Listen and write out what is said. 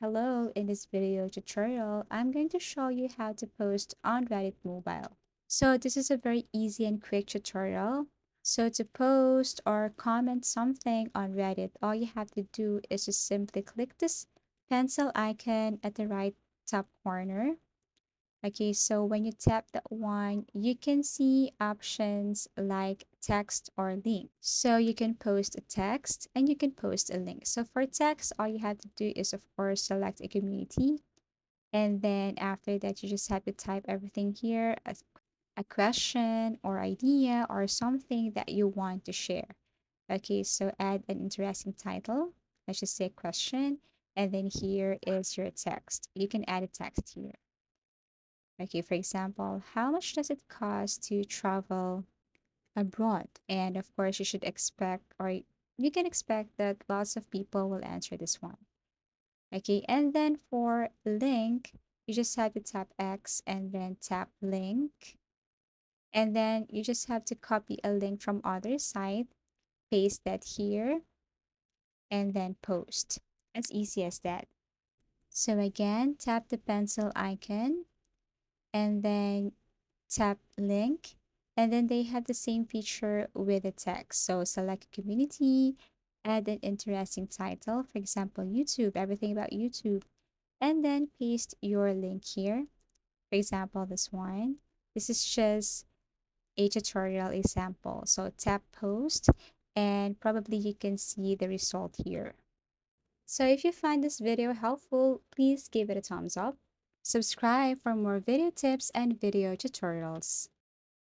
Hello, in this video tutorial, I'm going to show you how to post on Reddit mobile. So this is a very easy and quick tutorial. So to post or comment something on Reddit, all you have to do is just simply click this pencil icon at the right top corner. Okay, so when you tap that one, you can see options like text or link. So you can post a text and you can post a link. So for text, all you have to do is, of course, select a community. And then after that, you just have to type everything here, a question or idea or something that you want to share. Okay, so add an interesting title. Let's just say question. And then here is your text. You can add a text here. Okay, for example, how much does it cost to travel abroad? And of course, you should expect, or you can expect that lots of people will answer this one. Okay, and then for link, you just have to tap X and then tap link. And then you just have to copy a link from other site, paste that here, and then post. As easy as that. So again, tap the pencil icon and then tap link, and then they have the same feature with the text. So select a community, add an interesting title, for example, YouTube, everything about YouTube, and then paste your link here. For example, this one. This is just a tutorial example. So tap post, and probably you can see the result here. So if you find this video helpful, please give it a thumbs up. Subscribe for more video tips and video tutorials.